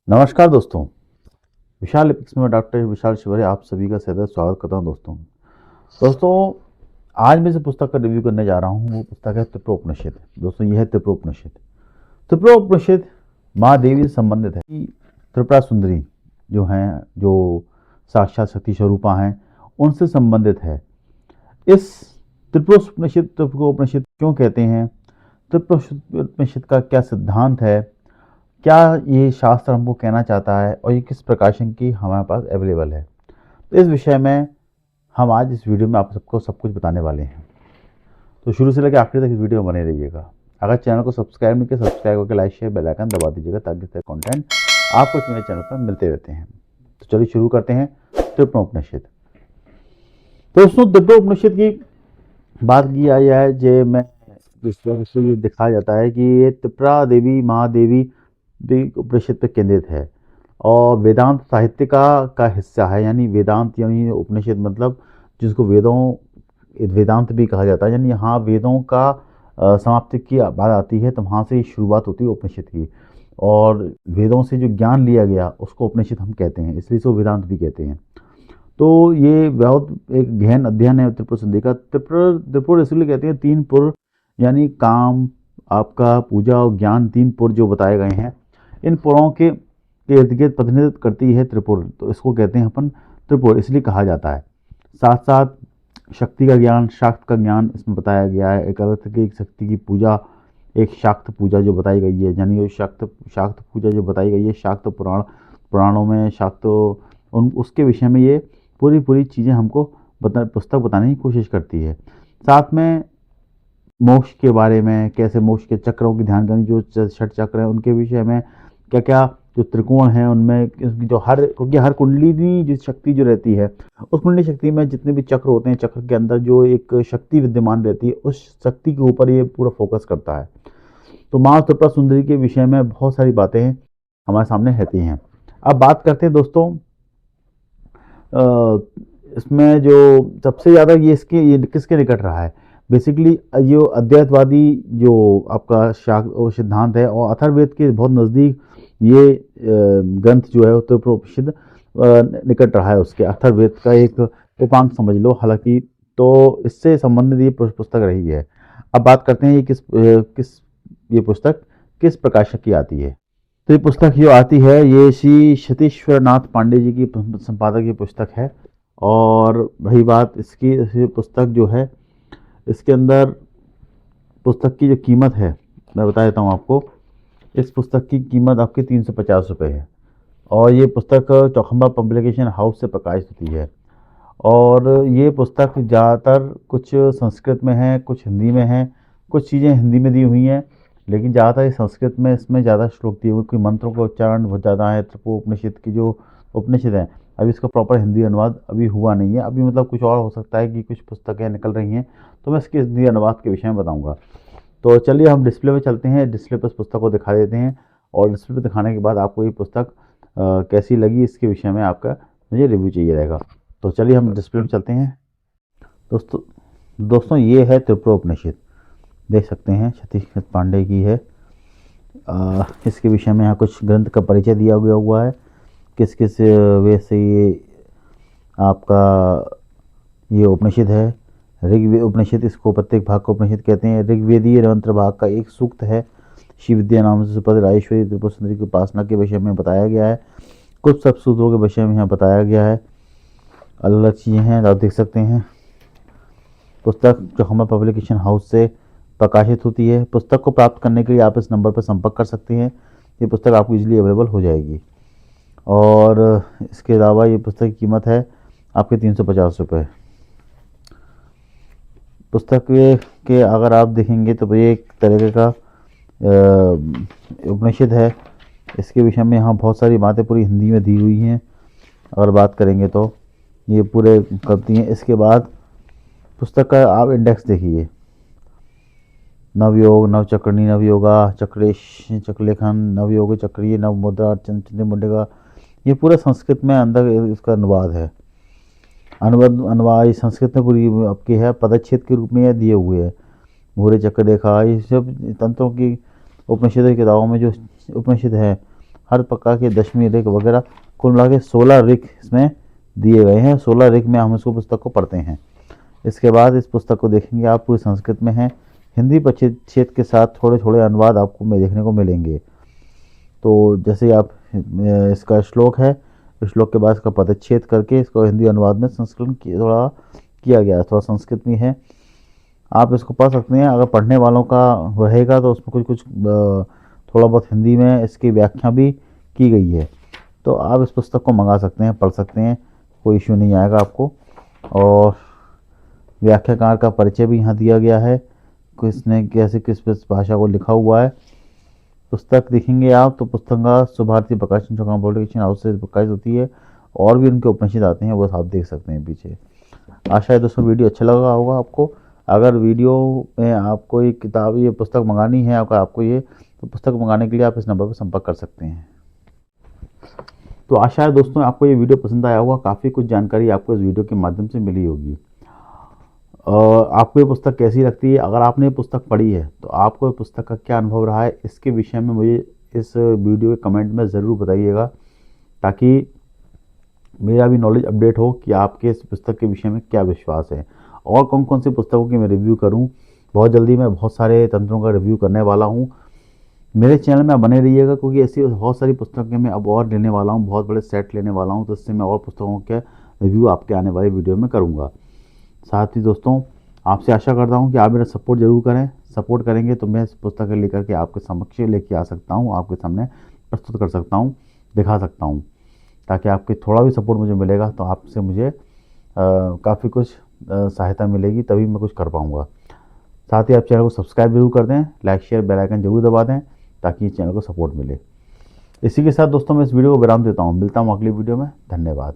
नमस्कार दोस्तों। विशाल एपिक्स में डॉक्टर विशाल शिवरे आप सभी का सदैव स्वागत करता हूँ। दोस्तों आज मैं जिस पुस्तक का रिव्यू करने जा रहा हूँ वो पुस्तक है त्रिपुरोपनिषद। दोस्तों यह है त्रिपुरोपनिषद। त्रिपुरोपनिषद माँ देवी से संबंधित है कि त्रिपुरा सुंदरी जो साक्षात शक्ति स्वरूपा हैं उनसे संबंधित है। इस त्रिपुरोपनिषद क्यों कहते हैं, त्रिपुरोपनिषद का क्या सिद्धांत है, क्या ये शास्त्र हमको कहना चाहता है और ये किस प्रकाशन की हमारे पास अवेलेबल है, तो इस विषय में हम आज इस वीडियो में आप सबको सब कुछ बताने वाले हैं। तो शुरू से लेकर आखिर तक इस वीडियो में बने रहिएगा। अगर चैनल को सब्सक्राइब नहीं किया सब्सक्राइब करके लाइक शेयर बेल आइकन दबा दीजिएगा ताकि इस तरह कंटेंट आपको मेरे चैनल पर मिलते रहते हैं। तो चलिए शुरू करते हैं त्रिपुरोपनिषद। तो दोस्तों त्रिपुरोपनिषद की बात की जाए में दिखाया जाता है कि ये त्रिपुरा देवी महादेवी उपनिषद पर केंद्रित है और वेदांत साहित्य का हिस्सा है। यानी वेदांत यानी उपनिषद मतलब जिसको वेदांत भी कहा जाता है। यानी यहाँ वेदों का समाप्ति की बात आती है तो वहाँ से शुरुआत होती है उपनिषद की, और वेदों से जो ज्ञान लिया गया उसको उपनिषद हम कहते हैं, इसलिए इसको वेदांत भी कहते हैं। तो ये बहुत एक गहन अध्ययन है त्रिपुर संधि का। त्रिपुर इसलिए कहते हैं तीन पुर, यानी काम, आपका पूजा और ज्ञान, तीन पुर जो बताए गए हैं। इन पुरों के इर्द गिर्द प्रतिनिधित्व करती है त्रिपुर, तो इसको कहते हैं अपन त्रिपुर, इसलिए कहा जाता है। साथ साथ शक्ति का ज्ञान, शाक्त का ज्ञान इसमें बताया गया है। एक अर्थ की एक शक्ति की पूजा, एक शाक्त पूजा जो बताई गई है, यानी ये शाक्त पूजा जो बताई गई है शाक्त पुराणों में, शाक्त उसके विषय में ये पूरी चीज़ें हमको पुस्तक बताने की कोशिश करती है। साथ में मोक्ष के बारे में, कैसे मोक्ष के चक्रों की ध्यान करनी, जो षट चक्र हैं उनके विषय में, क्या क्या जो त्रिकोण हैं उनमें जो क्योंकि हर कुंडली जो शक्ति जो रहती है उस कुंडली शक्ति में जितने भी चक्र होते हैं, चक्र के अंदर जो एक शक्ति विद्यमान रहती है उस शक्ति के ऊपर ये पूरा फोकस करता है। तो माँ त्रिपुरा सुंदरी के विषय में बहुत सारी बातें हमारे सामने रहती हैं। अब बात करते हैं दोस्तों इसमें जो सबसे ज़्यादा ये किसके निकट रहा है। बेसिकली ये अद्वैतवादी जो आपका सिद्धांत है और अथर्ववेद के बहुत नज़दीक ये ग्रंथ जो है त्रिपुरोपनिषद निकट रहा है। उसके अथर्ववेद का एक उपांग समझ लो, हालांकि तो इससे संबंधित ये पुस्तक रही है। अब बात करते हैं ये ये पुस्तक किस प्रकाशक की आती है। तो ये पुस्तक जो आती है ये श्री सतीश्वर नाथ पांडे जी की संपादक की पुस्तक है। और रही बात इसकी पुस्तक जो है, इसके अंदर पुस्तक की जो कीमत है मैं बता देता हूँ आपको। इस पुस्तक की कीमत आपकी 350 रुपये है और ये पुस्तक चौखंबा पब्लिकेशन हाउस से प्रकाशित होती है। और ये पुस्तक ज़्यादातर कुछ संस्कृत में है, कुछ हिंदी में है, कुछ चीज़ें हिंदी में दी हुई हैं, लेकिन ज़्यादातर संस्कृत में इसमें ज़्यादा श्लोक दिए हुए, कोई मंत्रों का उच्चारण बहुत ज़्यादा है। त्रिपुरोपनिषद की जो उपनिषद है अभी इसका प्रॉपर हिंदी अनुवाद अभी हुआ नहीं है, अभी मतलब कुछ और हो सकता है कि कुछ पुस्तकें निकल रही हैं, तो मैं इसके हिंदी अनुवाद के विषय में बताऊँगा। तो चलिए हम डिस्प्ले पे चलते हैं, डिस्प्ले पर इस पुस्तक को दिखा देते हैं और डिस्प्ले पे दिखाने के बाद आपको ये पुस्तक कैसी लगी इसके विषय में आपका मुझे रिव्यू चाहिए रहेगा। तो चलिए हम डिस्प्ले पे चलते हैं। दोस्तों ये है त्रिपुरोपनिषद, देख सकते हैं सतीश पांडे की है। इसके विषय में यहाँ कुछ ग्रंथ का परिचय दिया गया हुआ है, किस किस वे से ये आपका ये उपनिषद है। ऋग्वेद उपनिषद, इसको प्रत्येक भाग को उपनिषद कहते हैं। ऋग्वेदीय मंत्र भाग का एक सूक्त है, शिव विद्या नाम से सुपद राजेश्वरी त्रिपुर सुंदरी की उपासना के विषय में बताया गया है। कुछ सब सूत्रों के विषय में यहाँ बताया गया है, अलग अलग चीज़ें हैं आप देख सकते हैं। पुस्तक चौखंबा पब्लिकेशन हाउस से प्रकाशित होती है। पुस्तक को प्राप्त करने के लिए आप इस नंबर पर संपर्क कर सकते हैं, ये पुस्तक आपको इजीली अवेलेबल हो जाएगी। और इसके अलावा ये पुस्तक की कीमत है आपके 350 रुपये। पुस्तक के अगर आप देखेंगे तो ये एक तरीके का उपनिषद है। इसके विषय में यहाँ बहुत सारी बातें पूरी हिंदी में दी हुई हैं, अगर बात करेंगे तो ये पूरे करती हैं। इसके बाद पुस्तक का आप इंडेक्स देखिए, नवयोग, नवचक्रणी, नवयोगा, चक्रेश, चक्रलेखन, नवयोग, चक्रीय, नव मुद्रा, चंद्र मुंडेगा, ये पूरा संस्कृत में अंदर इसका अनुवाद है। अनुवाद संस्कृत में पूरी आपकी है, पदच्छेद के रूप में यह दिए हुए है। भूरे चक्र रेखा, ये सब तंत्रों की उपनिषद की किताबों में जो उपनिषद है हर प्रकार के दशमी ऋक वगैरह कुल मिला के 16 ऋक इसमें दिए गए हैं। 16 ऋक में हम इसको पुस्तक को पढ़ते हैं। इसके बाद इस पुस्तक को देखेंगे आप, पूरी संस्कृत में है, हिंदी परिच्छेद के साथ थोड़े थोड़े अनुवाद आपको में देखने को मिलेंगे। तो जैसे आप इसका श्लोक है, श्लोक के बाद इसका पदच्छेद करके इसको हिंदी अनुवाद में संस्करण थोड़ा किया गया है, थोड़ा संस्कृत में है। आप इसको पढ़ सकते हैं। अगर पढ़ने वालों का रहेगा तो उसमें कुछ कुछ थोड़ा बहुत हिंदी में इसकी व्याख्या भी की गई है। तो आप इस पुस्तक को मंगा सकते हैं, पढ़ सकते हैं, कोई इश्यू नहीं आएगा आपको। और व्याख्याकार का परिचय भी यहाँ दिया गया है, किसने कैसे किस भाषा को लिखा हुआ है। पुस्तक देखेंगे आप तो पुस्तक का सुभारती प्रकाशन चौका पब्लिकेशन हाउस से प्रकाशित होती है, और भी उनके उपनिषद आते हैं, वो आप देख सकते हैं पीछे। आशा है दोस्तों वीडियो अच्छा लगा होगा आपको। अगर वीडियो में आपको ये किताब, ये पुस्तक मंगानी है, अगर आपको ये, तो पुस्तक मंगाने के लिए आप इस नंबर पर संपर्क कर सकते हैं। तो आशा है दोस्तों आपको ये वीडियो पसंद आया होगा, काफ़ी कुछ जानकारी आपको इस वीडियो के माध्यम से मिली होगी। आपको ये पुस्तक कैसी लगती है, अगर आपने ये पुस्तक पढ़ी है तो आपको ये पुस्तक का क्या अनुभव रहा है, इसके विषय में मुझे इस वीडियो के कमेंट में ज़रूर बताइएगा, ताकि मेरा भी नॉलेज अपडेट हो कि आपके इस पुस्तक के विषय में क्या विश्वास है, और कौन कौन सी पुस्तकों की मैं रिव्यू करूं। बहुत जल्दी मैं बहुत सारे तंत्रों का रिव्यू करने वाला हूं। मेरे चैनल में बने रहिएगा, क्योंकि ऐसी बहुत सारी पुस्तकें मैं अब और लेने वाला हूं, बहुत बड़े सेट लेने वाला हूं, तो इससे मैं और पुस्तकों के रिव्यू आपके आने वाले वीडियो में करूँगा। साथ ही दोस्तों आपसे आशा करता हूँ कि आप मेरा सपोर्ट जरूर करें। सपोर्ट करेंगे तो मैं इस पुस्तक लेकर के आपके समक्ष लेके आ सकता हूँ, आपके सामने प्रस्तुत कर सकता हूँ, दिखा सकता हूँ, ताकि आपके थोड़ा भी सपोर्ट मुझे मिलेगा तो आपसे मुझे काफ़ी कुछ सहायता मिलेगी, तभी मैं कुछ कर पाऊँगा। साथ ही आप चैनल को सब्सक्राइब जरूर कर दें, लाइक शेयर बेल आइकन जरूर दबा दें, ताकि चैनल को सपोर्ट मिले। इसी के साथ दोस्तों मैं इस वीडियो को विराम देता हूँ। मिलता हूँ अगली वीडियो में। धन्यवाद।